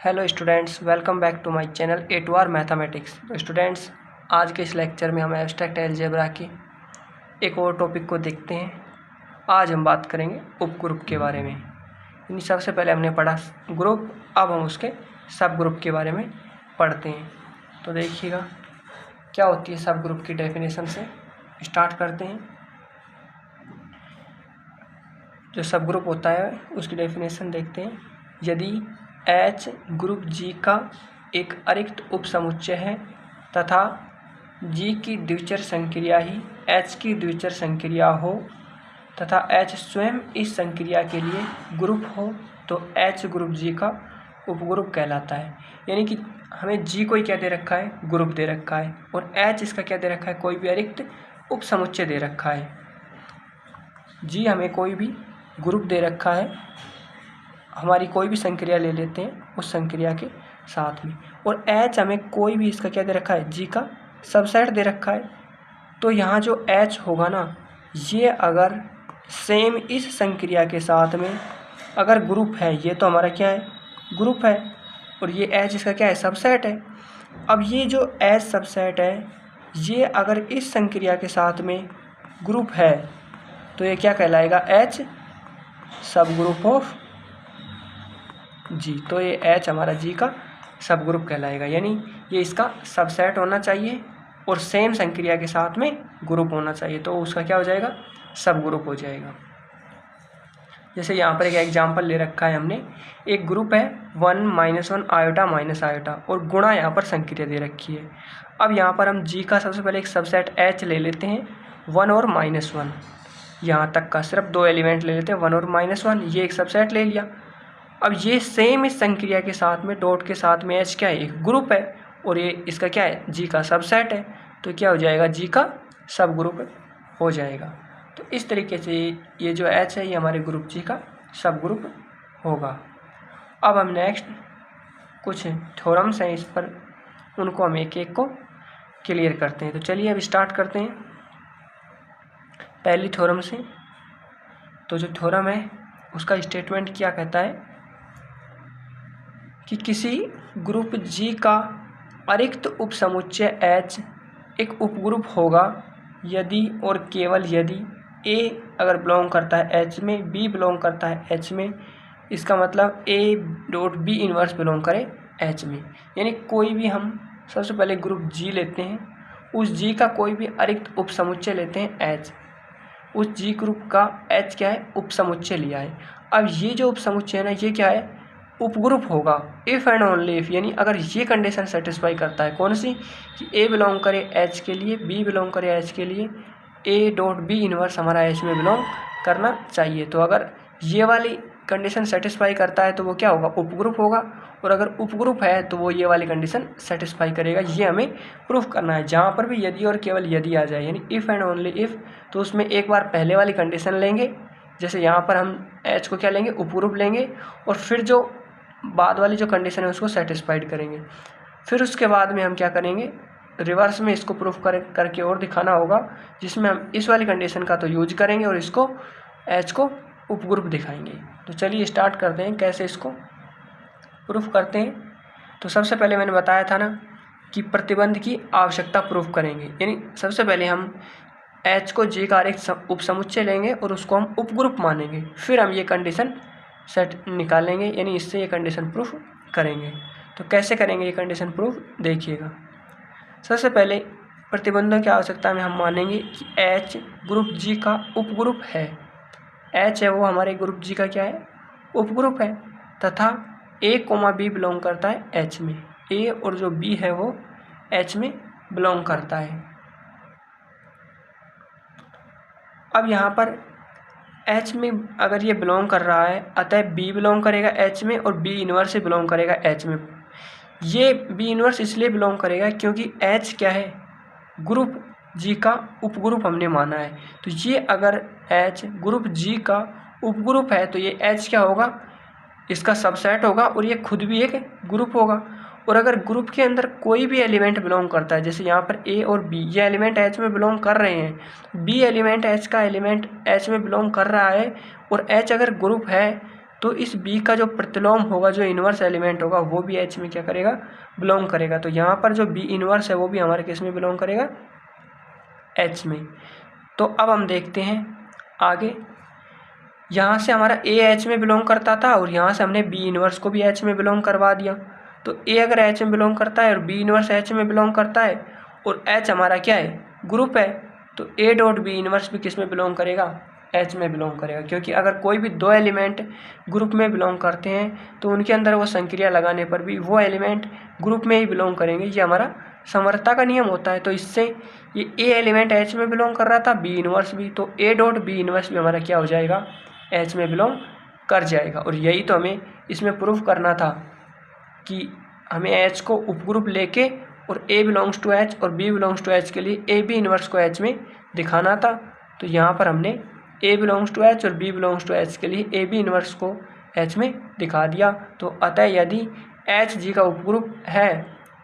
Hello students, welcome back to my channel A2R mathematics. तो students, आज के इस लेक्चर में हम एब्स्ट्रैक्ट अलजेब्रा की एक और टॉपिक को देखते हैं। आज हम बात करेंगे उपग्रुप के बारे में। यानी सबसे पहले हमने पढ़ा ग्रुप, अब हम उसके सब ग्रुप के बारे में पढ़ते हैं। तो देखिएगा क्या होती है सब ग्रुप की डेफिनेशन से स्टार्ट करते हैं। जो सब ग्रुप होता है उसकी डेफिनेशन देखते हैं। यदि H ग्रुप G का एक अरिक्त उपसमुच्चय है तथा G की द्विचर संक्रिया ही H की द्विचर संक्रिया हो तथा H स्वयं इस संक्रिया के लिए ग्रुप हो तो H ग्रुप G का उपग्रुप कहलाता है। यानी कि हमें G कोई क्या दे रखा है, ग्रुप दे रखा है, और H इसका क्या दे रखा है, कोई भी अरिक्त उपसमुच्चय दे रखा है। G हमें कोई भी ग्रुप दे रखा है, हमारी कोई भी संक्रिया ले लेते हैं उस संक्रिया के साथ में, और H हमें कोई भी इसका क्या दे रखा है, G का सबसेट दे रखा है। तो यहाँ जो H होगा ना, ये अगर सेम इस संक्रिया के साथ में अगर ग्रुप है, ये तो हमारा क्या है, ग्रुप है, और ये H इसका क्या है, सबसेट है। अब ये जो H सबसेट है, ये अगर इस संक्रिया के साथ में ग्रुप है तो ये क्या कहलाएगा, H सब ग्रुप ऑफ G। तो ये H हमारा G का सब ग्रुप कहलाएगा। यानी ये इसका सबसेट होना चाहिए और सेम संक्रिया के साथ में ग्रुप होना चाहिए, तो उसका क्या हो जाएगा, सब ग्रुप हो जाएगा। जैसे यहाँ पर एक एग्जांपल ले रखा है हमने, एक ग्रुप है 1 -1 आयोटा माइनस आयोटा और गुणा यहाँ पर संक्रिया दे रखी है। अब यहाँ पर हम G का सबसे पहले एक सबसेट H ले लेते हैं, 1 और -1, यहाँ तक का सिर्फ दो एलिमेंट ले लेते हैं, 1 और -1, ये एक सबसेट ले लिया। अब ये सेम इस संक्रिया के साथ में डॉट के साथ में H क्या है, एक ग्रुप है, और ये इसका क्या है, G का सबसेट है, तो क्या हो जाएगा, G का सब ग्रुप हो जाएगा। तो इस तरीके से ये जो H है ये हमारे ग्रुप G का सब ग्रुप होगा। अब हम नेक्स्ट कुछ थ्योरम्स हैं इस पर, उनको हम एक एक को क्लियर करते हैं। तो चलिए अब स्टार्ट करते हैं पहली थ्योरम से। तो जो थ्योरम है उसका स्टेटमेंट क्या कहता है कि किसी ग्रुप G का अरिक्त उपसमुच्चय H एक उपग्रुप होगा यदि और केवल यदि A अगर बिलोंग करता है H में, B बिलोंग करता है H में, इसका मतलब A dot B inverse belong करे H में। यानी कोई भी हम सबसे पहले ग्रुप G लेते हैं, उस G का कोई भी अरिक्त उपसमुच्चय लेते हैं H, उस G ग्रुप का H क्या है, उपसमुच्चय लिया है। अब ये जो उपसमुच्चय है ना, ये क्या है, उपग्रुप होगा इफ़ एंड ओनली इफ़, यानी अगर ये कंडीशन सेटिस्फाई करता है, कौन सी, कि A बिलोंग करे H के लिए, B बिलोंग करे H के लिए, A डॉट B इनवर्स हमारा H में बिलोंग करना चाहिए। तो अगर ये वाली कंडीशन सेटिस्फाई करता है तो वो क्या होगा, उपग्रुप होगा, और अगर उपग्रुप है तो वो ये वाली कंडीशन सेटिस्फाई करेगा। ये हमें प्रूफ करना है। जहाँ पर भी यदि और केवल यदि आ जाए, यानी इफ़ एंड ओनली इफ़, तो उसमें एक बार पहले वाली कंडीशन लेंगे, जैसे यहाँ पर हम H को क्या लेंगे, उपग्रुप लेंगे, और फिर जो बाद वाली जो कंडीशन है उसको सेटिस्फाइड करेंगे। फिर उसके बाद में हम क्या करेंगे, रिवर्स में इसको प्रूफ करके और दिखाना होगा, जिसमें हम इस वाली कंडीशन का तो यूज करेंगे और इसको H को उपग्रुप दिखाएंगे। तो चलिए स्टार्ट करते हैं कैसे इसको प्रूफ करते हैं। तो सबसे पहले मैंने बताया था ना कि प्रतिबंध की आवश्यकता प्रूफ करेंगे, यानी सबसे पहले हम H को G का एक उपसमुच्चय लेंगे और उसको हम उपग्रुप मानेंगे, फिर हम ये कंडीशन सेट निकालेंगे, यानी इससे ये कंडीशन प्रूफ करेंगे। तो कैसे करेंगे ये कंडीशन प्रूफ, देखिएगा। सबसे पहले प्रतिबंधों की आवश्यकता में हम मानेंगे कि H ग्रुप G का उपग्रुप है। H है वो हमारे ग्रुप G का क्या है, उपग्रुप है, तथा A, B बिलोंग करता है H में, A और जो B है वो H में बिलोंग करता है। अब यहाँ पर H में अगर ये बिलोंग कर रहा है, अतः B बिलोंग करेगा H में और B इनवर्स से बिलोंग करेगा H में। ये B इनवर्स इसलिए बिलोंग करेगा क्योंकि H क्या है, ग्रुप G का उपग्रुप हमने माना है। तो ये अगर H ग्रुप G का उपग्रुप है तो ये H क्या होगा, इसका सबसेट होगा, और ये खुद भी एक ग्रुप होगा। और अगर ग्रुप के अंदर कोई भी एलिमेंट बिलोंग करता है, जैसे यहाँ पर A और B ये एलिमेंट H में बिलोंग कर रहे हैं, B एलिमेंट H का एलिमेंट H में बिलोंग कर रहा है, और H अगर ग्रुप है तो इस बी का जो प्रतिलोम होगा, जो इन्वर्स एलिमेंट होगा, वो भी एच में क्या करेगा, बिलोंग करेगा। तो यहाँ पर जो बी इन्वर्स है वो भी हमारे किस में बिलोंग करेगा, एच में। तो अब हम देखते हैं आगे, यहाँ से हमारा ए एच में बिलोंग करता था और यहाँ से हमने बी इन्वर्स को भी एच में बिलोंग करवा दिया। तो ए अगर एच में बिलोंग करता है और बी इन्वर्स एच में बिलोंग करता है और एच हमारा क्या है, ग्रुप है, तो ए डॉट बी इन्वर्स भी किस में बिलोंग करेगा, एच में बिलोंग करेगा। क्योंकि अगर कोई भी दो एलिमेंट ग्रुप में बिलोंग करते हैं तो उनके अंदर वो संक्रिया लगाने पर भी वो एलिमेंट ग्रुप में ही बिलोंग करेंगे, ये हमारा समवर्तता का नियम होता है। तो इससे ये ए एलिमेंट एच में बिलोंग कर रहा था, बी इन्वर्स भी, तो ए डॉट बी इन्वर्स भी हमारा क्या हो जाएगा, एच में बिलोंग कर जाएगा। और यही तो हमें इसमें प्रूफ करना था कि हमें एच को उपग्रुप लेके और ए बिलोंग्स टू एच और बी बिलोंग्स टू एच के लिए ए बी इन्वर्स को एच में दिखाना था। तो यहाँ पर हमने ए बिलोंग्स टू एच और बी बिलोंग्स टू एच के लिए ए बी इन्वर्स को एच में दिखा दिया। तो अतः यदि एच जी का उपग्रुप है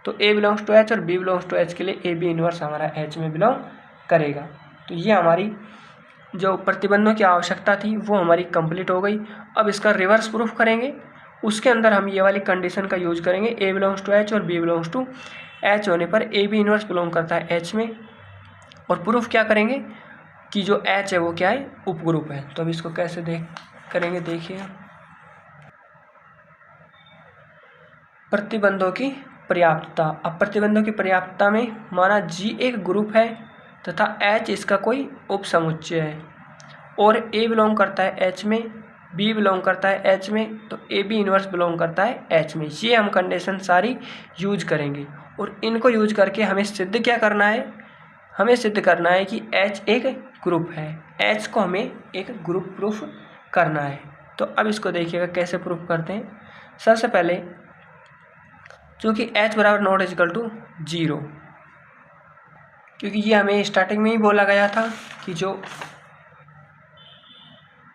तो ए बिलोंग्स टू एच और बी बिलोंग्स टू एच के लिए ए बी इन्वर्स हमारा एच में बिलोंग करेगा। तो ये हमारी जो प्रतिबंधों की आवश्यकता थी वो हमारी कंप्लीट हो गई। अब इसका रिवर्स प्रूफ करेंगे, उसके अंदर हम ये वाली कंडीशन का यूज करेंगे, ए बिलोंग्स टू एच और बी बिलोंग्स टू एच होने पर ए बी इन्वर्स बिलोंग करता है एच में। और प्रूफ क्या करेंगे कि जो एच है वो क्या है, उपग्रुप है। तो अब इसको कैसे करेंगे, देखिए, प्रतिबंधों की पर्याप्तता। अब प्रतिबंधों की पर्याप्तता में माना जी एक ग्रुप है तथा एच इसका कोई उपसमुच्चय है और ए बिलोंग करता है एच में, बी बिलोंग करता है एच में, तो ए बी इन्वर्स बिलोंग करता है एच में। ये हम कंडीशन सारी यूज करेंगे और इनको यूज करके हमें सिद्ध क्या करना है, हमें सिद्ध करना है कि एच एक ग्रुप है, एच को हमें एक ग्रुप प्रूफ करना है। तो अब इसको देखिएगा कैसे प्रूफ करते हैं। सबसे पहले चूँकि एच बराबर नॉट इक्वल टू 0, क्योंकि ये हमें स्टार्टिंग में ही बोला गया था कि जो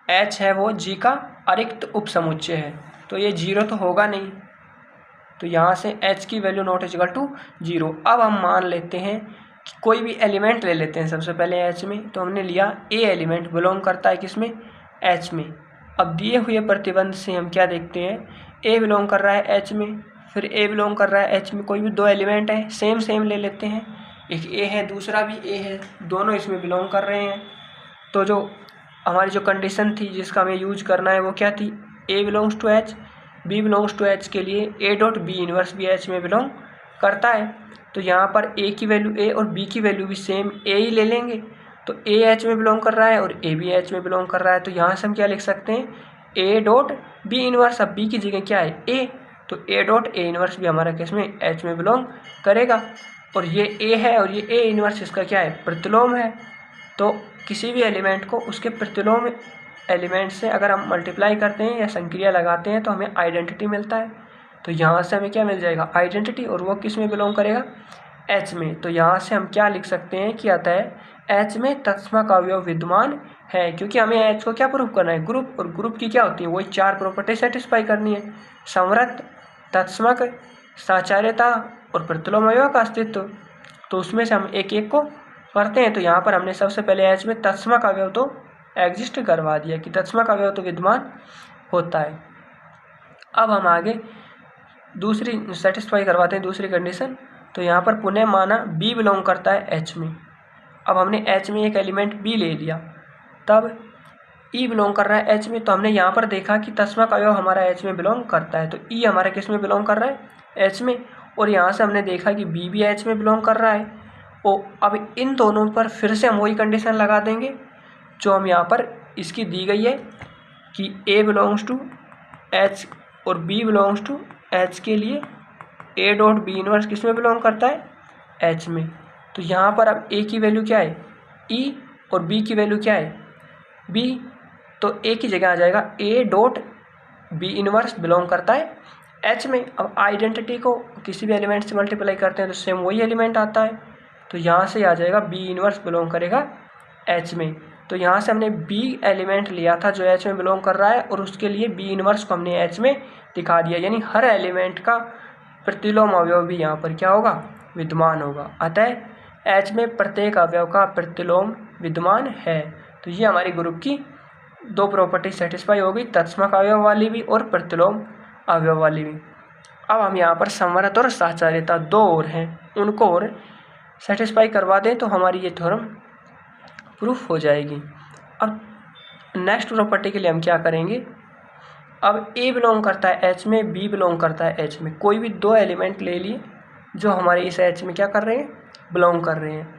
एच है वो जी का अरिक्त उपसमुच्चय है, तो ये 0 तो होगा नहीं। तो यहाँ से एच की वैल्यू नॉट इक्वल टू 0। अब हम मान लेते हैं कि कोई भी एलिमेंट ले लेते हैं सबसे पहले एच में। तो हमने लिया ए एलिमेंट बिलोंग करता है किसमें, एच में। अब दिए हुए प्रतिबंध से हम क्या देखते हैं, ए बिलोंग कर रहा है एच में, फिर ए बिलोंग कर रहा है एच में, कोई भी दो एलिमेंट हैं सेम ले लेते हैं, एक ए है दूसरा भी ए है, दोनों इसमें बिलोंग कर रहे हैं। तो जो हमारी जो कंडीशन थी जिसका हमें यूज करना है वो क्या थी, A belongs to H, B belongs to H के लिए ए डॉट बी इन्वर्स भी एच में बिलोंग करता है। तो यहाँ पर ए की वैल्यू ए और बी की वैल्यू भी सेम ए ही ले लेंगे। तो ए एच में बिलोंग कर रहा है और ए भी एच में बिलोंग कर रहा है। तो यहाँ से हम क्या लिख सकते हैं, ए डॉट बी इन्वर्स। अब बी की जगह क्या है, ए, तो ए डॉट ए इन्वर्स भी हमारा किस में, एच में बिलोंग करेगा। और ये ए है और ये ए इन्वर्स इसका क्या है, प्रतिलोम है। तो किसी भी एलिमेंट को उसके प्रतिलोम एलिमेंट से अगर हम मल्टीप्लाई करते हैं या संक्रिया लगाते हैं तो हमें आइडेंटिटी मिलता है। तो यहाँ से हमें क्या मिल जाएगा, आइडेंटिटी, और वो किस में बिलोंग करेगा, एच में। तो यहाँ से हम क्या लिख सकते हैं कि अतः एच में तत्समक अवयव विद्यमान है, क्योंकि हमें एच को क्या प्रूफ करना है, ग्रुप। और ग्रुप की क्या होती है, वही 4 प्रॉपर्टी सेटिस्फाई करनी है, समवर्त, तत्समक, साचार्यता और प्रतिलोम अवयव का अस्तित्व। तो उसमें से हम एक एक को करते हैं। तो यहाँ पर हमने सबसे पहले एच में तत्समक अवयव तो एग्जिस्ट करवा दिया कि तत्समक अवयव तो विद्यमान होता है। अब हम आगे दूसरी सेटिस्फाई करवाते हैं, दूसरी कंडीशन। तो यहाँ पर पुनः माना बी बिलोंग करता है एच में। अब हमने एच में एक एलिमेंट बी ले लिया, तब ई बिलोंग कर रहा है एच में। तो हमने यहाँ पर देखा कि तत्समक अवयव हमारा एच में बिलोंग करता है, तो ई हमारा किस में बिलोंग कर रहा है, एच में। और यहाँ से हमने देखा कि बी भी एच में बिलोंग कर रहा है। और अब इन दोनों पर फिर से हम वही कंडीशन लगा देंगे जो हम यहाँ पर इसकी दी गई है कि ए बिलोंग्स टू एच और बी बिलोंग्स टू एच के लिए ए डॉट बी इन्वर्स किस में बिलोंग करता है, एच में। तो यहाँ पर अब ए की वैल्यू क्या है, ई, और बी की वैल्यू क्या है, बी। तो ए की जगह आ जाएगा A dot B inverse belong करता है एच में। अब आइडेंटिटी को किसी भी एलिमेंट से मल्टीप्लाई करते हैं तो सेम वही एलिमेंट आता है। तो यहाँ से आ जाएगा बी इन्वर्स बिलोंग करेगा एच में। तो यहाँ से हमने बी एलिमेंट लिया था जो एच में बिलोंग कर रहा है और उसके लिए बी इन्वर्स को हमने एच में दिखा दिया, यानी हर एलिमेंट का प्रतिलोम अवयव भी यहाँ पर क्या होगा, विद्यमान होगा। अतः एच में प्रत्येक अवयव का प्रतिलोम विद्यमान है। तो ये हमारी ग्रुप की दो प्रॉपर्टी सेटिस्फाई होगी, तत्समक अवयव वाली भी और प्रतिलोम अवयव वाली भी। अब हम यहाँ पर समवर्त और साचार्यता दो और हैं, उनको और सेटिस्फाई करवा दें तो हमारी ये थ्योरम प्रूफ हो जाएगी। अब नेक्स्ट प्रॉपर्टी के लिए हम क्या करेंगे, अब ए बिलोंग करता है एच में, बी बिलोंग करता है एच में, कोई भी दो एलिमेंट ले लिए जो हमारे इस एच में क्या कर रहे हैं, बिलोंग कर रहे हैं।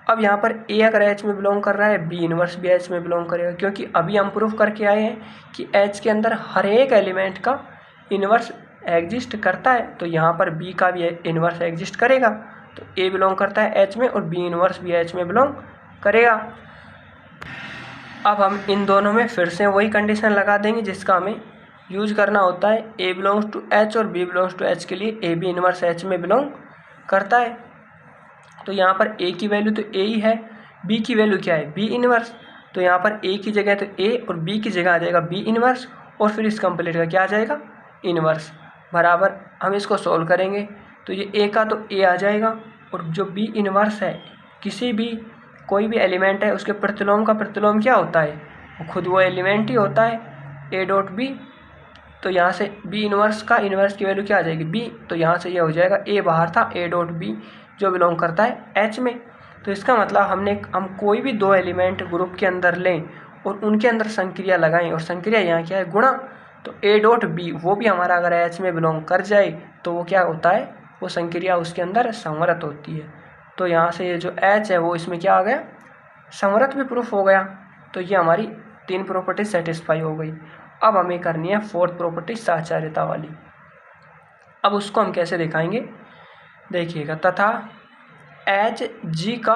अब यहाँ पर ए अगर एच में बिलोंग कर रहा है, बी इनवर्स भी एच में बिलोंग करेगा, क्योंकि अभी हम प्रूफ करके आए हैं कि एच के अंदर हर एक एलिमेंट का इनवर्स एग्जिस्ट करता है, तो यहाँ पर बी का भी इनवर्स एग्जिस्ट करेगा। तो ए बिलोंग करता है एच में और बी इनवर्स भी एच में बिलोंग करेगा। अब हम इन दोनों में फिर से वही कंडीशन लगा देंगे जिसका हमें यूज करना होता है। ए बिलोंग्स टू एच और बी बिलोंग्स टू एच के लिए ए बी इनवर्स एच में बिलोंग करता है। तो यहाँ पर ए की वैल्यू तो ए ही है, बी की वैल्यू क्या है, बी इनवर्स। तो यहाँ पर ए की जगह तो ए और बी की जगह आ जाएगा बी इनवर्स, और फिर इस कंप्लीट का क्या आ जाएगा, इनवर्स बराबर। हम इसको सोल्व करेंगे तो ये ए का तो ए आ जाएगा, और जो बी इनवर्स है किसी भी कोई भी एलिमेंट है उसके प्रतिलोम का प्रतिलोम क्या होता है, वो खुद वो एलिमेंट ही होता है, ए डॉट बी। तो यहाँ से बी इनवर्स का इनवर्स की वैल्यू क्या आ जाएगी, बी। तो यहाँ से ये हो जाएगा ए बाहर था, ए डॉट बी जो बिलोंग करता है एच में। तो इसका मतलब हम कोई भी दो एलिमेंट ग्रुप के अंदर लें और उनके अंदर संक्रिया लगाएं, और संक्रिया यहाँ क्या है, गुणा। तो ए डॉट बी वो भी हमारा अगर एच में बिलोंग कर जाए तो वो क्या होता है, वो संक्रिया उसके अंदर समवर्त होती है। तो यहाँ से ये जो एच है वो इसमें क्या आ गया, समवर्त भी प्रूफ हो गया। तो ये हमारी तीन प्रॉपर्टी सेटिस्फाई हो गई। अब हमें करनी है फोर्थ प्रॉपर्टी साचार्यता वाली। अब उसको हम कैसे दिखाएंगे, देखिएगा, तथा एच जी का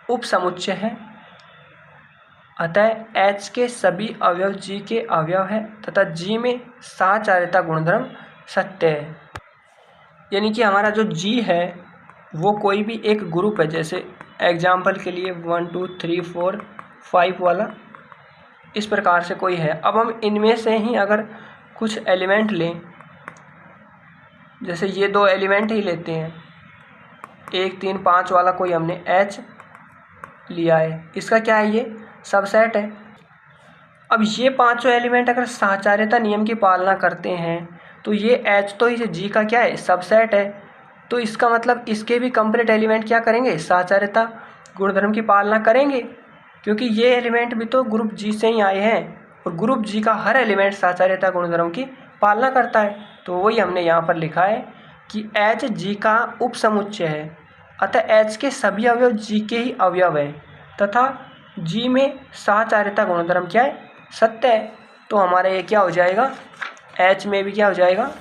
उपसमुच्चय है, अतः एच के सभी अवयव जी के अवयव है, तथा जी में साचार्यता गुणधर्म सत्य है। यानी कि हमारा जो जी है वो कोई भी एक ग्रुप है, जैसे एग्जाम्पल के लिए 1 2 3 4 5 वाला, इस प्रकार से कोई है। अब हम इनमें से ही अगर कुछ एलिमेंट लें, जैसे ये दो एलिमेंट ही लेते हैं, 1 3 5 वाला कोई हमने एच लिया है, इसका क्या है, ये सबसेट है। अब ये पांचों एलिमेंट अगर साचार्यता नियम की पालना करते हैं तो ये एच तो इस जी का क्या है, सबसेट है। तो इसका मतलब इसके भी कंप्लीट एलिमेंट क्या करेंगे, साचार्यता गुणधर्म की पालना करेंगे, क्योंकि ये एलिमेंट भी तो ग्रुप जी से ही आए हैं, और ग्रुप जी का हर एलिमेंट साचार्यता गुणधर्म की पालना करता है। तो वही हमने यहाँ पर लिखा है कि एच जी का उपसमुच्चय है, अतः एच के सभी अवयव जी के ही अवयव है, तथा जी में साचार्यता गुणधर्म क्या है, सत्य है। तो हमारा ये क्या हो जाएगा, एच में भी क्या हो जाएगा,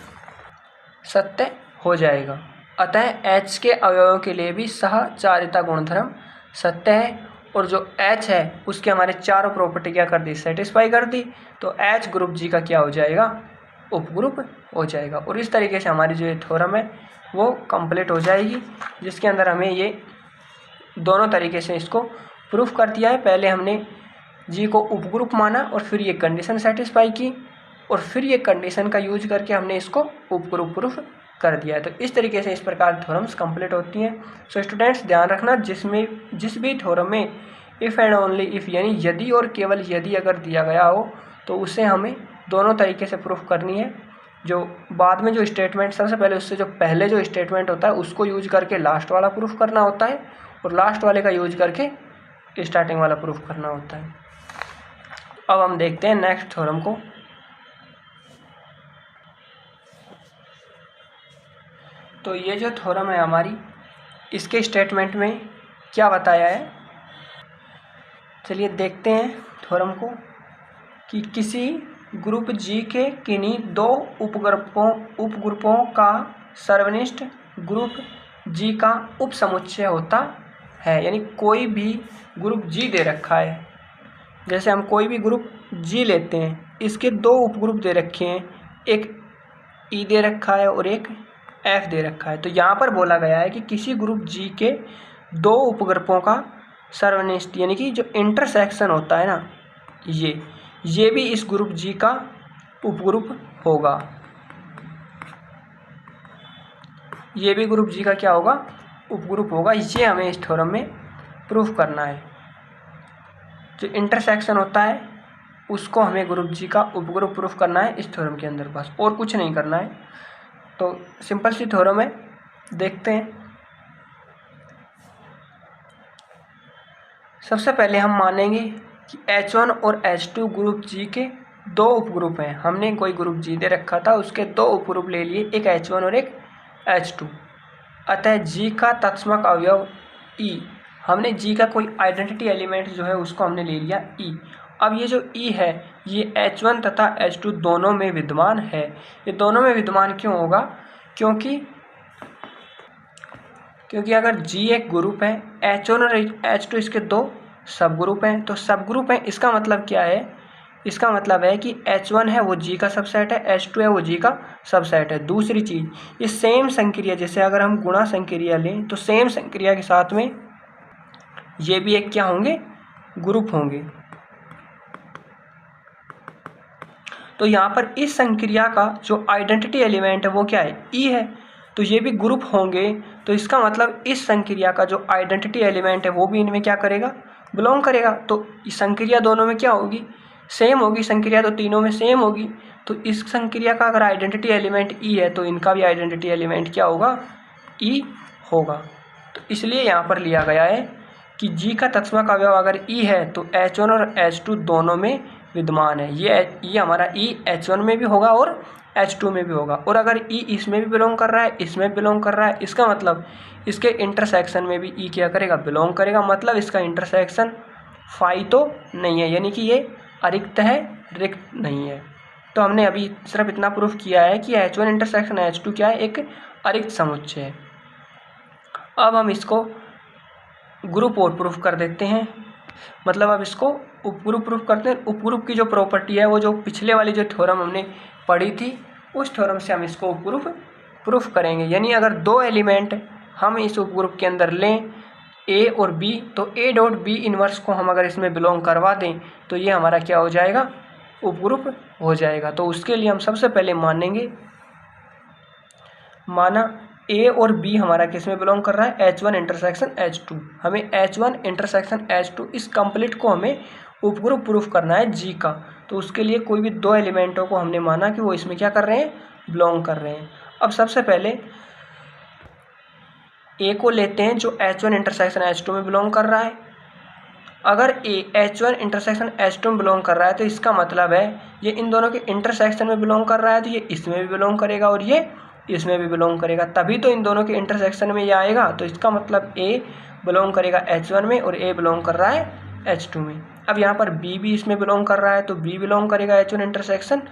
सत्य हो जाएगा। अतः एच के अवयवों के लिए भी साचार्यता गुणधर्म सत्य है, और जो एच है उसके हमारे चारों प्रॉपर्टी क्या कर दी, सेटिस्फाई कर दी। तो एच ग्रुप जी का क्या हो जाएगा, उपग्रुप हो जाएगा। और इस तरीके से हमारी जो ये थ्योरम है वो कंप्लीट हो जाएगी, जिसके अंदर हमें ये दोनों तरीके से इसको प्रूफ कर दिया है। पहले हमने जी को उपग्रुप माना और फिर ये कंडीशन सेटिस्फाई की, और फिर ये कंडीशन का यूज करके हमने इसको उपग्रुप प्रूफ कर दिया है। तो इस तरीके से इस प्रकार थ्योरम्स कंप्लीट होती हैं। सो स्टूडेंट्स ध्यान रखना, जिस भी थ्योरम में इफ़ एंड ओनली इफ़ यानी यदि और केवल यदि अगर दिया गया हो तो उसे हमें दोनों तरीके से प्रूफ करनी है। जो बाद में जो स्टेटमेंट, सबसे पहले उससे जो पहले जो स्टेटमेंट होता है उसको यूज करके लास्ट वाला प्रूफ करना होता है, और लास्ट वाले का यूज करके स्टार्टिंग वाला प्रूफ करना होता है। अब हम देखते हैं नेक्स्ट थ्योरम को। तो ये जो थ्योरम है हमारी, इसके स्टेटमेंट में क्या बताया है, चलिए देखते हैं थ्योरम को, कि किसी ग्रुप जी के किन्हीं दो उपग्रुपों का सर्वनिष्ठ ग्रुप जी का उपसमुच्चय होता है। यानी कोई भी ग्रुप जी दे रखा है, जैसे हम कोई भी ग्रुप जी लेते हैं, इसके दो उपग्रुप दे रखे हैं, एक ई दे रखा है और एक एफ दे रखा है। तो यहाँ पर बोला गया है कि किसी ग्रुप जी के दो उपग्रुपों का सर्वनिष्ठ यानी कि जो इंटरसेक्शन होता है ना, ये भी इस ग्रुप जी का उपग्रुप होगा, ये भी ग्रुप जी का क्या होगा, उपग्रुप होगा। ये हमें इस थ्योरम में प्रूफ करना है। जो इंटरसेक्शन होता है उसको हमें ग्रुप जी का उपग्रुप प्रूफ करना है इस थ्योरम के अंदर, बस और कुछ नहीं करना है। तो सिंपल सी थ्योरम है, देखते हैं। सबसे पहले हम मानेंगे कि H1 और H2 ग्रुप जी के दो उपग्रुप हैं। हमने कोई ग्रुप जी दे रखा था, उसके दो उपग्रुप ले लिए, एक H1 और एक H2। अतः जी का तत्समक अवयव E, हमने जी का कोई आइडेंटिटी एलिमेंट जो है उसको हमने ले लिया E। अब ये जो E है ये H1 तथा H2 दोनों में विद्यमान है। ये दोनों में विद्यमान क्यों होगा? क्योंकि अगर G एक ग्रुप है, H1 और H2 इसके दो सब ग्रुप हैं, तो सब ग्रुप हैं इसका मतलब क्या है? इसका मतलब है कि H1 है वो G का सबसेट है, H2 है वो G का सबसेट है। दूसरी चीज़, ये सेम संक्रिया, जैसे अगर हम गुणा संक्रिया लें तो सेम संक्रिया के साथ में ये भी एक क्या होंगे? ग्रुप होंगे। तो यहाँ पर इस संक्रिया का जो आइडेंटिटी एलिमेंट है वो क्या है? E है। तो ये भी ग्रुप होंगे, तो इसका मतलब इस संक्रिया का जो आइडेंटिटी एलिमेंट है वो भी इनमें क्या करेगा? बिलोंग करेगा। तो संक्रिया दोनों में क्या होगी? सेम होगी। संक्रिया तो तीनों में सेम होगी। तो इस संक्रिया का अगर आइडेंटिटी एलिमेंट E है तो इनका भी आइडेंटिटी एलिमेंट क्या होगा? E होगा। तो इसलिए यहाँ पर लिया गया है कि G का तत्समक अवयव अगर E है तो H1 और H2 दोनों में विद्यमान है। ये हमारा E H1 में भी होगा और H2 में भी होगा। और अगर E इसमें भी बिलोंग कर रहा है, इसमें भी बिलोंग कर रहा है, इसका मतलब इसके इंटरसेक्शन में भी E क्या करेगा? बिलोंग करेगा। मतलब इसका इंटरसेक्शन फाई तो नहीं है, यानी कि ये अरिक्त है, रिक्त नहीं है। तो हमने अभी सिर्फ इतना प्रूफ किया है कि H1 इंटरसेक्शन H2 क्या है? एक अरिक्त समुच्चय है। अब हम इसको ग्रुप और प्रूफ कर देते हैं, मतलब अब इसको उपग्रुप प्रूफ करते हैं। उपग्रुप की जो प्रॉपर्टी है वो जो पिछले वाली जो थ्योरम हमने पढ़ी थी उस थ्योरम से हम इसको उपग्रुप प्रूफ करेंगे। यानी अगर दो एलिमेंट हम इस उपग्रुप के अंदर लें A और B, तो A डॉट B इनवर्स को हम अगर इसमें बिलोंग करवा दें तो ये हमारा क्या हो जाएगा? उपग्रुप हो जाएगा। तो उसके लिए हम सबसे पहले मानेंगे, माना A और B हमारा किस में बिलोंग कर रहा है? H1 intersection H2। हमें H1 इंटरसेक्शन H2 इस कंप्लीट को हमें उपग्रुप प्रूफ करना है G का। तो उसके लिए कोई भी दो एलिमेंटों को हमने माना कि वो इसमें क्या कर रहे हैं? बिलोंग कर रहे हैं। अब सबसे पहले A को लेते हैं जो H1 इंटरसेक्शन H2 में बिलोंग कर रहा है। अगर A H1 इंटरसेक्शन H2 में बिलोंग कर रहा है तो इसका मतलब है ये इन दोनों के इंटरसेक्शन में बिलोंग कर रहा है, तो ये इसमें भी बिलोंग करेगा और ये इसमें भी बिलोंग करेगा, तभी तो इन दोनों के इंटरसेक्शन में ये आएगा। तो इसका मतलब A बिलोंग करेगा H1 में और A बिलोंग कर रहा है H2 में। अब यहाँ पर B भी इसमें बिलोंग कर रहा है तो B बिलोंग करेगा H1 इंटरसेक्शन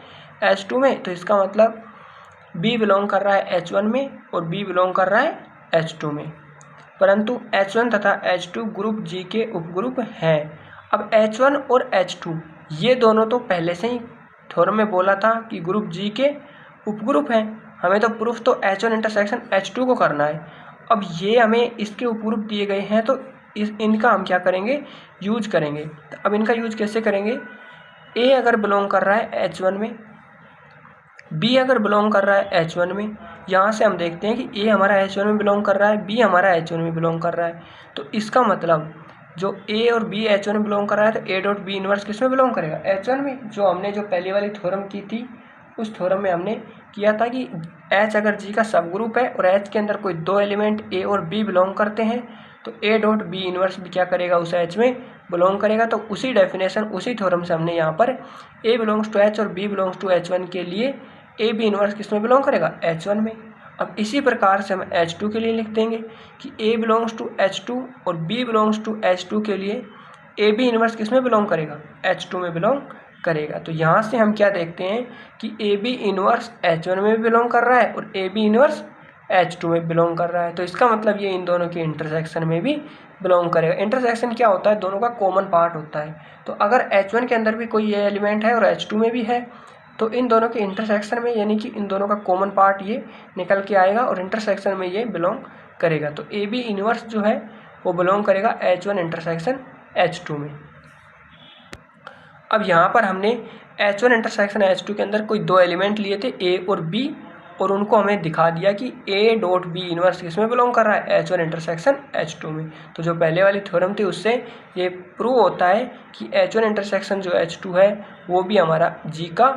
H2 में। तो इसका मतलब B बिलोंग कर रहा है H1 में और B बिलोंग कर रहा है H2 में। परंतु H1 तथा H2 ग्रुप G के उपग्रुप हैं। अब H1 और H2 ये दोनों तो पहले से ही थ्योरम में बोला था कि ग्रुप G के उपग्रुप हैं। हमें तो प्रूफ तो H1 इंटरसेक्शन H2 को करना है। अब ये हमें इसके उपग्रुप दिए गए हैं तो इनका हम क्या करेंगे? यूज करेंगे। तो अब इनका यूज कैसे करेंगे? A अगर बिलोंग कर रहा है H1 में, B अगर बिलोंग कर रहा है H1 में, यहाँ से हम देखते हैं कि A हमारा H1 में बिलोंग कर रहा है, B हमारा H1 में बिलोंग कर रहा है। तो इसका मतलब जो A और B H1 में बिलोंग कर रहा है तो A डॉट B इनवर्स किस में बिलोंग करेगा? H1 में। जो हमने जो पहली वाली थ्योरम की थी उस थ्योरम में हमने किया था कि H अगर G का सब ग्रुप है और H के अंदर कोई दो एलिमेंट A और B बिलोंग करते हैं तो A डॉट B इनवर्स भी क्या करेगा? उस H में बिलोंग करेगा। तो उसी डेफिनेशन उसी थ्योरम से हमने यहाँ पर A बिलोंग्स टू H और B बिलोंग्स टू H1 के लिए A B इनवर्स किस में बिलोंग करेगा? H1 में। अब इसी प्रकार से हम H2 के लिए लिख देंगे कि A बिलोंग्स टू H2 और B बिलोंग्स टू H2 के लिए A B इनवर्स किस में बिलोंग करेगा? H2 में बिलोंग करेगा। तो यहाँ से हम क्या देखते हैं कि A B इनवर्स H1 में भी बिलोंग कर रहा है और A B इनवर्स H2 में बिलोंग कर रहा है। तो इसका मतलब ये इन दोनों के इंटरसेक्शन में भी बिलोंग करेगा। इंटरसेक्शन क्या होता है? दोनों का कॉमन पार्ट होता है। तो अगर H1 के अंदर भी कोई ये एलिमेंट है और H2 में भी है तो इन दोनों के इंटरसेक्शन में, यानी कि इन दोनों का कॉमन पार्ट ये निकल के आएगा और इंटरसेक्शन में ये बिलोंग करेगा। तो A B इनवर्स जो है वो बिलोंग करेगा H1 इंटरसेक्शन H2 में। अब यहाँ पर हमने H1 इंटरसेक्शन H2 के अंदर कोई दो एलिमेंट लिए थे A और B, और उनको हमें दिखा दिया कि A डॉट बी इनवर्स किस में बिलोंग कर रहा है, H1 इंटरसेक्शन H2 में। तो जो पहले वाली थ्योरम थी उससे ये प्रूव होता है कि H1 इंटरसेक्शन जो H2 है वो भी हमारा G का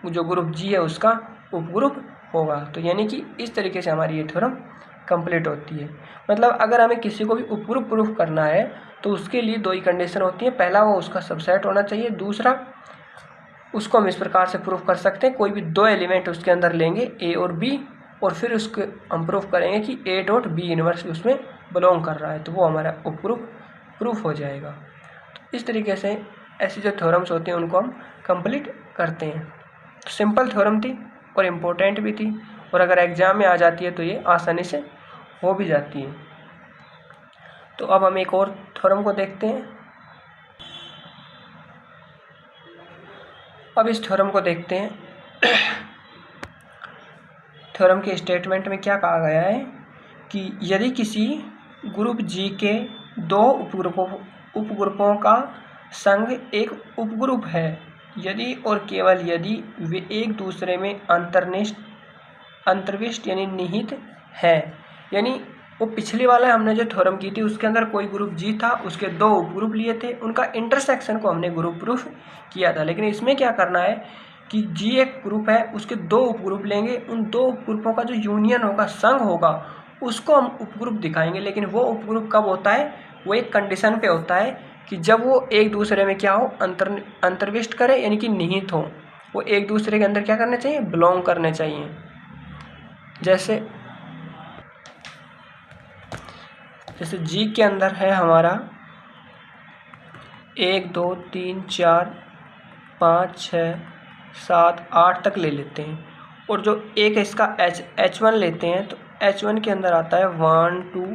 जो ग्रुप G है उसका उपग्रुप होगा। तो यानी कि इस तरीके से हमारी ये थ्योरम कंप्लीट होती है। मतलब अगर हमें किसी को भी उपग्रुप प्रूफ करना है तो उसके लिए दो ही कंडीशन होती है, पहला वो उसका सबसेट होना चाहिए, दूसरा उसको हम इस प्रकार से प्रूफ कर सकते हैं, कोई भी दो एलिमेंट उसके अंदर लेंगे A और B और फिर उसके हम प्रूफ करेंगे कि A डॉट बी इनवर्स उसमें बिलोंग कर रहा है, तो वो हमारा उपग्रुप प्रूफ हो जाएगा। तो इस तरीके से ऐसी जो थ्योरम्स होती हैं उनको हम कंप्लीट करते हैं। सिंपल थ्योरम थी और इम्पोर्टेंट भी थी, और अगर एग्ज़ाम में आ जाती है तो ये आसानी से हो भी जाती है। तो अब हम एक और थ्योरम को देखते हैं। अब इस थ्योरम को देखते हैं। थ्योरम के स्टेटमेंट में क्या कहा गया है कि यदि किसी ग्रुप G के दो उपग्रुपों का संघ एक उपग्रुप है, यदि और केवल यदि वे एक दूसरे में अंतर्विष्ट यानी निहित है, यानी वो पिछली वाला हमने जो थ्योरम की थी उसके अंदर कोई ग्रुप G था, उसके दो उपग्रुप लिए थे, उनका इंटरसेक्शन को हमने ग्रुप प्रूफ किया था। लेकिन इसमें क्या करना है कि G एक ग्रुप है, उसके दो उपग्रुप लेंगे, उन दो उपग्रुपों का जो यूनियन होगा, संघ होगा, उसको हम उपग्रुप दिखाएंगे। लेकिन वो उपग्रुप कब होता है, वो एक कंडीशन पे होता है कि जब वो एक दूसरे में क्या हो, अंतर्विष्ट करे यानी कि निहित हो, वो एक दूसरे के अंदर क्या करने चाहिए, बिलोंग करने चाहिए। जैसे G के अंदर है हमारा 1 2 3 4 5 6 7 8 तक ले लेते हैं, और जो एक इसका H1 लेते हैं तो H1 के अंदर आता है 1 2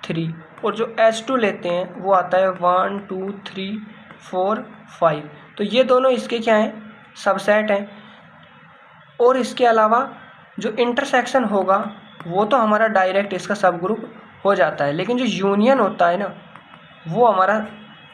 3, और जो H2 लेते हैं वो आता है 1 2 3 4 5। तो ये दोनों इसके क्या हैं, सबसेट हैं। और इसके अलावा जो इंटरसेक्शन होगा वो तो हमारा डायरेक्ट इसका सब ग्रुप हो जाता है, लेकिन जो यूनियन होता है ना वो हमारा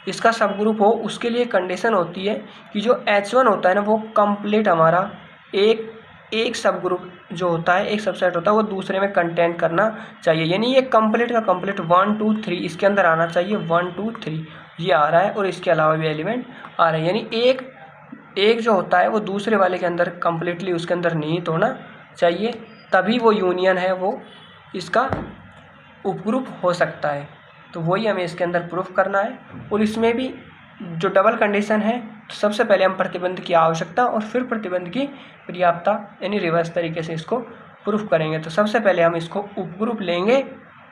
इसका सब ग्रुप हो, उसके लिए कंडीशन होती है कि जो H1 होता है ना वो कंप्लीट हमारा एक सब ग्रुप जो होता है, एक सबसेट होता है, वो दूसरे में कंटेन करना चाहिए। यानी ये कंप्लीट का कंप्लीट 1 2 3 इसके अंदर आना चाहिए, 1 2 3 ये आ रहा है, और इसके अलावा भी एलिमेंट आ रहे हैं। यानी एक जो होता है वो दूसरे वाले के अंदर कंप्लीटली उसके अंदर निहित होना चाहिए, तभी वो यूनियन है वो इसका उपग्रुप हो सकता है। तो वही हमें इसके अंदर प्रूफ करना है। और इसमें भी जो डबल कंडीशन है, तो सबसे पहले हम प्रतिबंध की आवश्यकता और फिर प्रतिबंध की पर्याप्तता यानी रिवर्स तरीके से इसको प्रूफ करेंगे। तो सबसे पहले हम इसको उपग्रुप लेंगे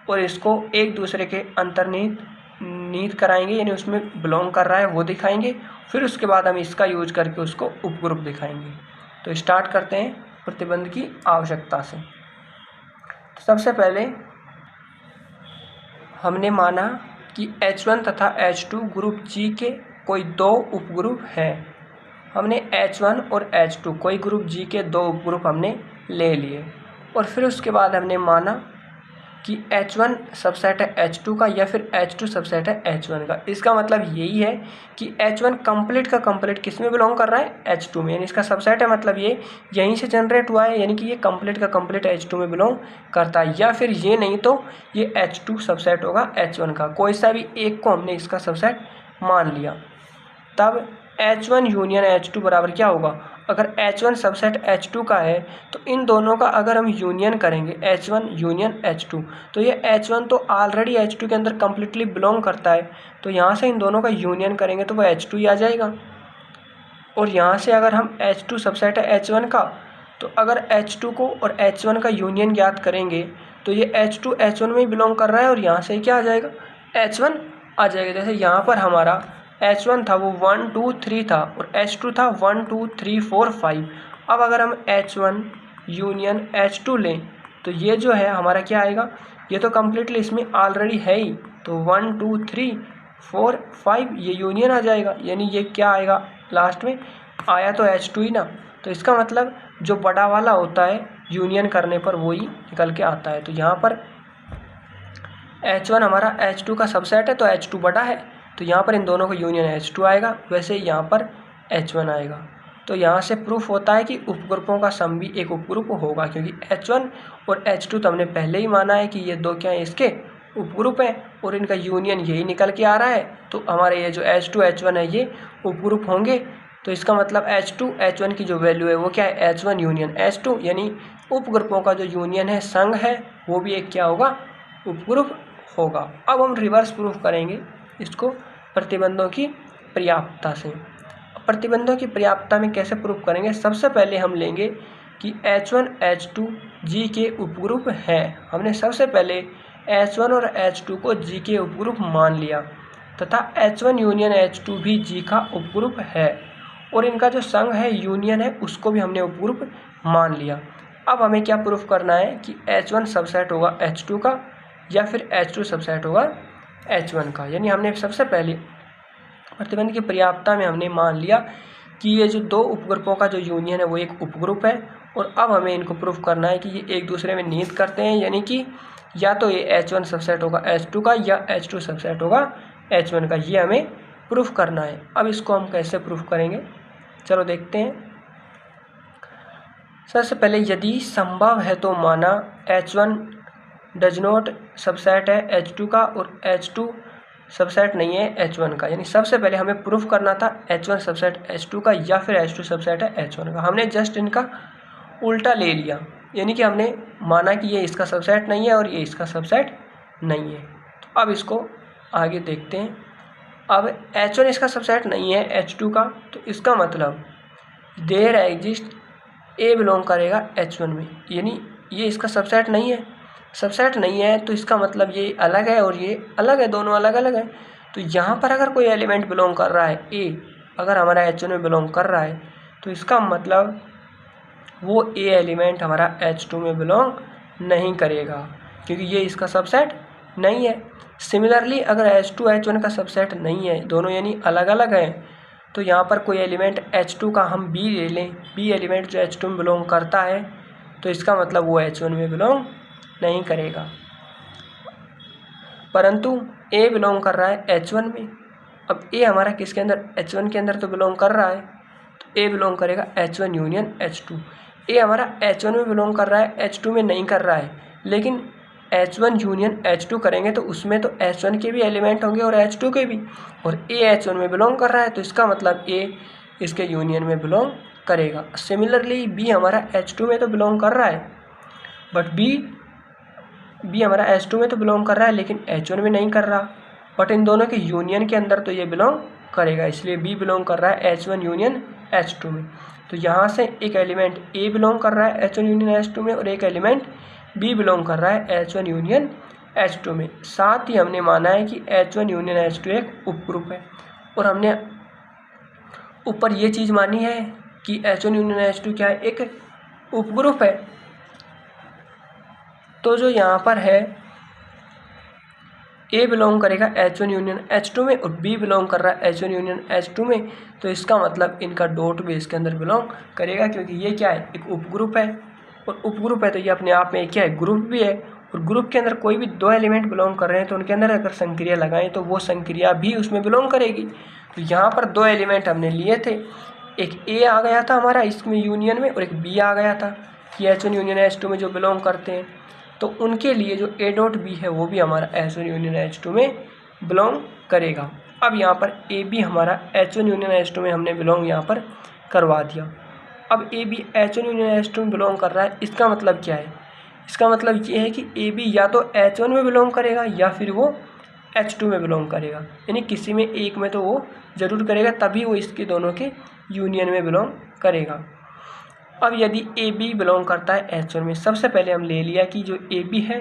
और इसको एक दूसरे के अंतर्निहित कराएंगे, यानी उसमें बिलोंग कर रहा है वो दिखाएंगे। फिर उसके बाद हम इसका यूज करके उसको उपग्रुप दिखाएंगे। तो स्टार्ट करते हैं प्रतिबंध की आवश्यकता से। तो सबसे पहले हमने माना कि H1 तथा H2 ग्रुप G के कोई दो उपग्रुप हैं। हमने H1 और H2 कोई ग्रुप G के दो उपग्रुप हमने ले लिए, और फिर उसके बाद हमने माना कि H1 सबसेट है H2 का या फिर H2 सबसेट है H1 का। इसका मतलब यही है कि H1 कंप्लीट का कंप्लीट किस में बिलोंग कर रहा है, H2 में, यानी इसका सबसेट है, मतलब ये यहीं से जनरेट हुआ है, यानी कि ये कंप्लीट का कंप्लीट H2 में बिलोंग करता है। या फिर ये नहीं तो ये H2 सबसेट होगा H1 का, कोई सा भी एक को हमने इसका सबसेट मान लिया। तब H1 यूनियन H2 बराबर क्या होगा, अगर H1 सबसेट H2 का है तो इन दोनों का अगर हम यूनियन करेंगे H1 यूनियन H2, तो ये H1 तो ऑलरेडी H2 के अंदर कम्प्लीटली बिलोंग करता है, तो यहाँ से इन दोनों का यूनियन करेंगे तो वो H2 ही आ जाएगा। और यहाँ से अगर हम H2 सबसेट है H1 का, तो अगर H2 को और H1 का यूनियन ज्ञात करेंगे तो ये H2 H1 में ही बिलोंग कर रहा है, और यहाँ से क्या आ जाएगा, H1 आ जाएगा। जैसे यहाँ पर हमारा H1 था वो 1 2 3 था, और H2 था 1 2 3 4 5। अब अगर हम H1 यूनियन H2 लें तो ये जो है हमारा क्या आएगा, ये तो कम्प्लीटली इसमें ऑलरेडी है ही, तो 1 2 3 4 5 ये यूनियन आ जाएगा। यानी ये क्या आएगा, लास्ट में आया तो H2 ही ना, तो इसका मतलब जो बड़ा वाला होता है यूनियन करने पर वो ही निकल के आता है। तो यहाँ पर H1 हमारा H2 का सबसेट है तो H2 बड़ा है, तो यहाँ पर इन दोनों का यूनियन H2 आएगा, वैसे यहाँ पर H1 आएगा। तो यहाँ से प्रूफ होता है कि उपग्रुपों का सम भी एक उपग्रुप होगा, क्योंकि H1 और H2 तो हमने पहले ही माना है कि ये दो क्या है, इसके उपग्रुप हैं और इनका यूनियन यही निकल के आ रहा है। तो हमारे ये जो H2 H1 है ये उपग्रुप होंगे। तो इसका मतलब H2 H1 की जो वैल्यू है वो क्या है, H1 यूनियन H2, यानी उपग्रुपों का जो यूनियन है, संघ है, वो भी एक क्या होगा, उपग्रुप होगा। अब हम रिवर्स प्रूफ करेंगे इसको प्रतिबंधों की पर्याप्तता से। प्रतिबंधों की पर्याप्तता में कैसे प्रूफ करेंगे, सबसे पहले हम लेंगे कि H1 H2 G के उपग्रुप हैं। हमने सबसे पहले H1 और H2 को G के उपग्रुप मान लिया तथा H1 यूनियन H2 भी G का उपग्रुप है और इनका जो संघ है, यूनियन है, उसको भी हमने उपग्रुप मान लिया। अब हमें क्या प्रूफ करना है कि H1 सबसेट होगा H2 का या फिर H2 सबसेट होगा H1 का। यानी हमने सबसे पहले प्रतिबंध की पर्याप्तता में हमने मान लिया कि ये जो दो उपग्रुपों का जो यूनियन है वो एक उपग्रुप है और अब हमें इनको प्रूफ करना है कि ये एक दूसरे में निहित करते हैं, यानी कि या तो ये H1 सबसेट होगा H2 का या H2 सबसेट होगा H1 का। ये हमें प्रूफ करना है। अब इसको हम कैसे प्रूफ करेंगे, चलो देखते हैं। सबसे पहले यदि संभव है तो माना H1 डज नॉट सबसेट है H2 का और H2 सबसेट नहीं है H1 का। यानी सबसे पहले हमें प्रूफ करना था H1 सबसेट H2 का या फिर H2 सबसेट है H1 का। हमने जस्ट इनका उल्टा ले लिया, यानी कि हमने माना कि ये इसका सबसेट नहीं है और ये इसका सबसेट नहीं है। तो अब इसको आगे देखते हैं। अब H1 इसका सबसेट नहीं है H2 का, तो इसका मतलब देयर एग्जिस्ट A बिलोंग करेगा H1 में, यानी ये इसका सबसेट नहीं है। सबसेट नहीं है तो इसका मतलब ये अलग है और ये अलग है, दोनों अलग अलग है। तो यहाँ पर अगर कोई एलिमेंट बिलोंग कर रहा है A, अगर हमारा H1 में बिलोंग कर रहा है तो इसका मतलब वो A एलिमेंट हमारा H2 में बिलोंग नहीं करेगा, क्योंकि ये इसका सबसेट नहीं है। सिमिलरली अगर H2 H1 का सबसेट नहीं है, दोनों यानी अलग अलग हैं, तो यहाँ पर कोई एलिमेंट H2 का हम B ले लें, B एलिमेंट जो H2 में बिलोंग करता है, तो इसका मतलब वो H1 में बिलोंग नहीं करेगा। परंतु A बिलोंग कर रहा है H1 में। अब A हमारा किसके अंदर, H1 के अंदर तो बिलोंग कर रहा है, तो A बिलोंग करेगा H1 यूनियन H2। A हमारा H1 में बिलोंग कर रहा है, H2 में नहीं कर रहा है, लेकिन H1 यूनियन H2 करेंगे तो उसमें तो H1 के भी एलिमेंट होंगे और H2 के भी, और A H1 में बिलोंग कर रहा है तो इसका मतलब A इसके यूनियन में बिलोंग करेगा। सिमिलरली B हमारा H2 में तो बिलोंग कर रहा है, बट B हमारा H2 में तो बिलोंग कर रहा है लेकिन H1 में नहीं कर रहा, बट इन दोनों के यूनियन के अंदर तो ये बिलोंग करेगा, इसलिए B बिलोंग कर रहा है H1 यूनियन H2 में। तो यहाँ से एक एलिमेंट A बिलोंग कर रहा है H1 यूनियन H2 में और एक एलिमेंट B बिलोंग कर रहा है H1 यूनियन H2 में। साथ ही हमने माना है कि H1 यूनियन H2 एक उपग्रुप है और हमने ऊपर ये चीज़ मानी है कि H1 यूनियन H2 क्या है, एक उपग्रुप है। तो जो यहाँ पर है A बिलोंग करेगा H1 यूनियन H2 में और B बिलोंग कर रहा है H1 यूनियन H2 में, तो इसका मतलब इनका डॉट भी इसके अंदर बिलोंग करेगा, क्योंकि ये क्या है, एक उपग्रुप है और उपग्रुप है तो ये अपने आप में क्या है, ग्रुप भी है। और ग्रुप के अंदर कोई भी दो एलिमेंट बिलोंग कर रहे हैं तो उनके अंदर अगर संक्रिया लगाएं तो वो संक्रिया भी उसमें बिलोंग करेगी। तो यहाँ पर दो एलिमेंट हमने लिए थे, एक A आ गया था हमारा इसमें यूनियन में और एक B आ गया था कि H1 यूनियन H2 में जो बिलोंग करते हैं, तो उनके लिए जो A डॉट B है वो भी हमारा H1 यूनियन H2 में बिलोंग करेगा। अब यहाँ पर AB हमारा H1 यूनियन H2 में हमने बिलोंग यहाँ पर करवा दिया। अब AB H1 यूनियन H2 में बिलोंग कर रहा है, इसका मतलब क्या है, इसका मतलब ये है कि AB या तो H1 में बिलोंग करेगा या फिर वो H2 में बिलोंग करेगा, यानी किसी में एक में तो वो ज़रूर करेगा, तभी वो इसके दोनों के यूनियन में बिलोंग करेगा। अब यदि AB बिलोंग करता है H1 में, सबसे पहले हम ले लिया कि जो AB है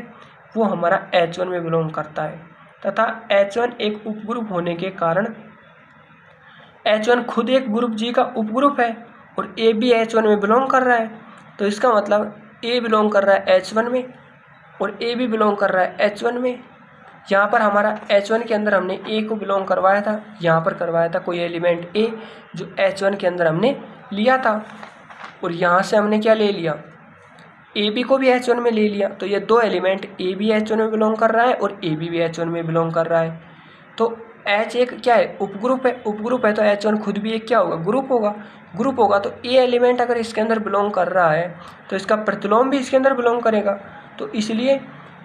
वो हमारा H1 में बिलोंग करता है तथा H1 एक उपग्रुप होने के कारण H1 खुद एक ग्रुप G का उपग्रुप है और AB H1 में बिलोंग कर रहा है, तो इसका मतलब A बिलोंग कर रहा है H1 में और AB बिलोंग कर रहा है H1 में। यहाँ पर हमारा H1 के अंदर हमने A को बिलोंग करवाया था, यहाँ पर करवाया था कोई एलिमेंट A जो H1 के अंदर हमने लिया था, और यहाँ से हमने क्या ले लिया, AB को भी H1 में ले लिया। तो ये दो एलिमेंट A भी H1 में बिलोंग कर रहा है और AB भी H1 में बिलोंग कर रहा है। तो H एक क्या है, उपग्रुप है, उपग्रुप है तो H1 खुद भी एक क्या होगा, ग्रुप होगा। ग्रुप होगा तो A एलिमेंट अगर इसके अंदर बिलोंग कर रहा है तो इसका प्रतिलोम भी इसके अंदर बिलोंग करेगा, तो इसलिए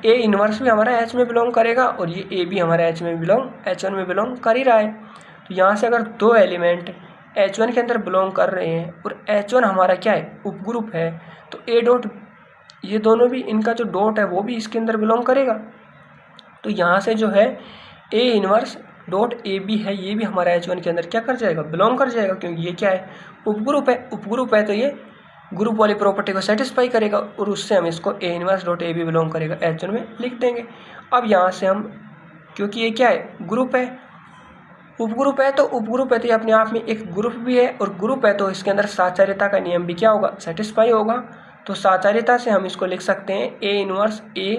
A इन्वर्स भी हमारा H में बिलोंग करेगा और ये A भी हमारा H में बिलोंग कर ही रहा है। तो यहाँ से अगर दो एलिमेंट H1 के अंदर बिलोंग कर रहे हैं और H1 हमारा क्या है, उपग्रुप है, तो A डॉट, ये दोनों भी, इनका जो डॉट है वो भी इसके अंदर बिलोंग करेगा। तो यहाँ से जो है A inverse dot A B है, ये भी हमारा H1 के अंदर क्या कर जाएगा, बिलोंग कर जाएगा, क्योंकि ये क्या है, उपग्रुप है। उपग्रुप है तो ये ग्रुप वाली प्रॉपर्टी को सेटिस्फाई करेगा और उससे हम इसको A inverse dot A B belong करेगा H1 में लिख देंगे। अब यहाँ से हम, क्योंकि ये क्या है, ग्रुप है, उपग्रुप है, तो उपग्रुप है तो ये अपने आप में एक ग्रुप भी है और ग्रुप है तो इसके अंदर साचार्यता का नियम भी क्या होगा, सेटिस्फाई होगा। तो साचार्यता से हम इसको लिख सकते हैं A इन्वर्स A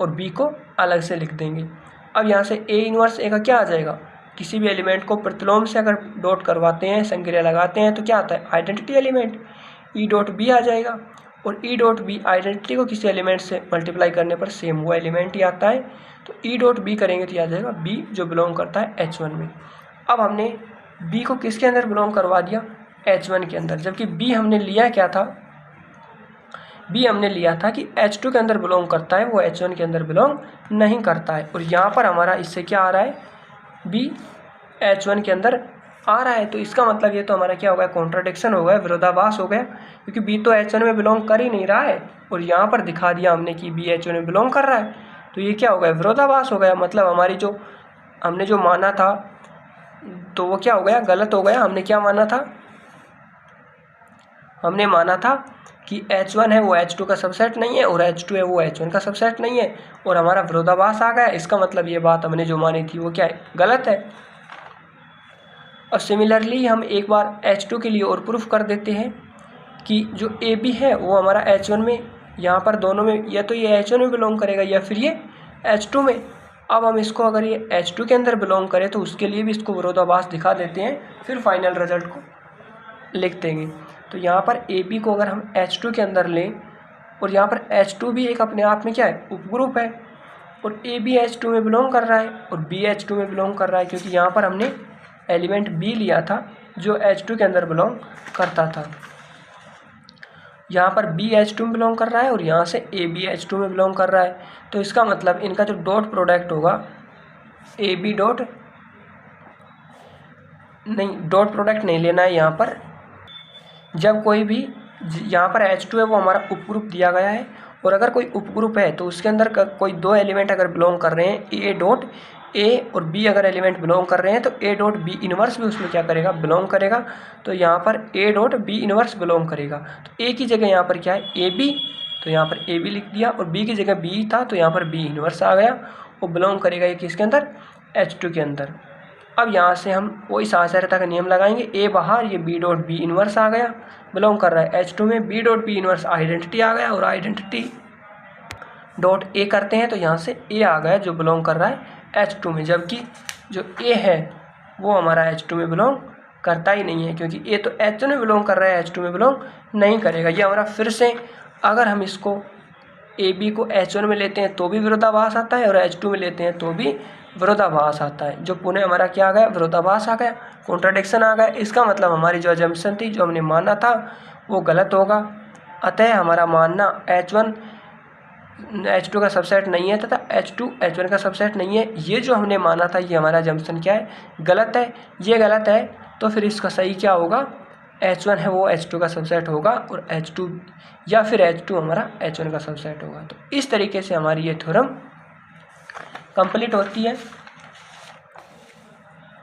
और B को अलग से लिख देंगे। अब यहाँ से A इन्वर्स A का क्या आ जाएगा, किसी भी एलिमेंट को प्रतिलोम से अगर डॉट करवाते हैं, संक्रिया लगाते हैं तो क्या आता है, identity element E dot B आ जाएगा, और E डॉट B आइडेंटिटी को किसी एलिमेंट से मल्टीप्लाई करने पर सेम वो एलिमेंट ही आता है। तो E डॉट B करेंगे तो आ जाएगा B, जो बिलोंग करता है H1 में। अब हमने B को किसके अंदर बिलोंग करवा दिया, H1 के अंदर, जबकि B हमने लिया क्या था, B हमने लिया था कि H2 के अंदर बिलोंग करता है, वो H1 के अंदर बिलोंग नहीं करता है। और यहाँ पर हमारा इससे क्या आ रहा है, B H1 के अंदर आ रहा है, तो इसका मतलब ये तो हमारा क्या होगा, कॉन्ट्राडिक्शन हो गया, विरोधाभास हो गया, क्योंकि B तो H1 में बिलोंग कर ही नहीं रहा है और यहाँ पर दिखा दिया हमने कि B H1 में बिलोंग कर रहा है, तो ये क्या हो गया, विरोधाभास हो गया। मतलब हमारी जो हमने जो माना था तो वो क्या हो गया, गलत हो गया। हमने क्या माना था, हमने माना था कि H1 है वो H2 का सबसेट नहीं है और H2 है वो H1 का सबसेट नहीं है, और हमारा विरोधाभास आ गया। इसका मतलब ये बात हमने जो मानी थी वो क्या है, गलत है। और सिमिलरली हम एक बार H2 के लिए और प्रूफ कर देते हैं कि जो AB है वो हमारा H1 में, यहाँ पर दोनों में, या तो ये H1 में बिलोंग करेगा या फिर ये H2 में। अब हम इसको अगर ये H2 के अंदर बिलोंग करें तो उसके लिए भी इसको विरोधाभास दिखा देते हैं, फिर फाइनल रिजल्ट को लिख देंगे। तो यहाँ पर AB को अगर हम H2 के अंदर लें और यहाँ पर H2 भी एक अपने आप में क्या है, उपग्रुप है, और AB H2 में बिलोंग कर रहा है और B H2 में बिलोंग कर रहा है, क्योंकि यहाँ पर हमने एलिमेंट B लिया था जो H2 के अंदर बिलोंग करता था। यहाँ पर B H2 में बिलोंग कर रहा है और यहाँ से AB H2 में बिलोंग कर रहा है, तो इसका मतलब इनका जो डॉट प्रोडक्ट होगा, AB डॉट नहीं, डॉट प्रोडक्ट नहीं लेना है यहाँ पर। जब कोई भी, यहाँ पर H2 है वो हमारा उपग्रुप दिया गया है, और अगर कोई उपग्रुप है तो उसके अंदर कोई दो एलिमेंट अगर बिलोंग कर रहे हैं, A डॉट A और B अगर एलिमेंट बिलोंग कर रहे हैं तो A डॉट B इन्वर्स भी उसमें क्या करेगा, बिलोंग करेगा। तो यहाँ पर A dot B inverse belong करेगा, तो A की जगह यहाँ पर क्या है, AB, तो यहाँ पर AB लिख दिया, और B की जगह B था तो यहाँ पर B इन्वर्स आ गया, वो बिलोंग करेगा ये किसके अंदर, H2 के अंदर। अब यहाँ से हम वही साचार्यता का नियम लगाएंगे, A बाहर, ये B डॉट B इन्वर्स आ गया, बिलोंग कर रहा है H2 में, B dot B inverse identity आ गया, और आइडेंटिटी डॉट A करते हैं तो यहाँ से A आ गया जो बिलोंग कर रहा है H2 में, जबकि जो A है वो हमारा H2 में बिलोंग करता ही नहीं है, क्योंकि A तो H1 में बिलोंग कर रहा है, H2 में बिलोंग नहीं करेगा। ये हमारा फिर से, अगर हम इसको AB को H1 में लेते हैं तो भी विरोधाभास आता है और H2 में लेते हैं तो भी विरोधाभास आता है, जो पुनः हमारा क्या आ गया, विरोधाभास आ गया, कॉन्ट्राडिक्शन आ गया। इसका मतलब हमारी जो अजम्पशन थी, जो हमने माना था, वो गलत होगा। अतः हमारा मानना H1 H2 का सबसेट नहीं है तथा H2 H1 का सबसेट नहीं है, ये जो हमने माना था, ये हमारा जंक्शन क्या है, गलत है। ये गलत है तो फिर इसका सही क्या होगा, H1 है वो H2 का सबसेट होगा, और H2 या फिर H2 हमारा H1 का सबसेट होगा। तो इस तरीके से हमारी ये थ्योरम कंप्लीट होती है,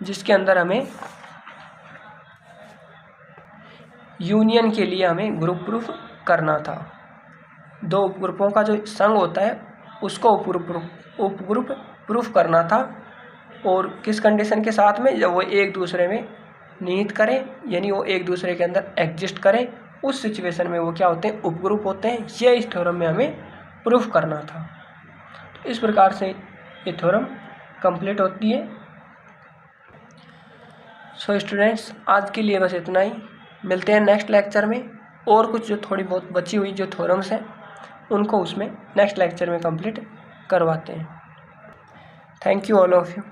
जिसके अंदर हमें यूनियन के लिए हमें ग्रुप प्रूफ करना था। दो उपग्रुपों का जो संग होता है उसको उपग्रुप प्रूफ करना था, और किस कंडीशन के साथ में, जब वो एक दूसरे में निहित करें, यानी वो एक दूसरे के अंदर एग्जिस्ट करें, उस सिचुएशन में वो क्या होते हैं, उपग्रुप होते हैं। ये इस थ्योरम में हमें प्रूफ करना था। तो इस प्रकार से ये थ्योरम कंप्लीट होती है। सो स्टूडेंट्स, आज के लिए बस इतना ही। मिलते हैं नेक्स्ट लेक्चर में, और कुछ जो थोड़ी बहुत बची हुई जो थ्योरम्स हैं उनको उसमें नेक्स्ट लेक्चर में कंप्लीट करवाते हैं। Thank you all of you.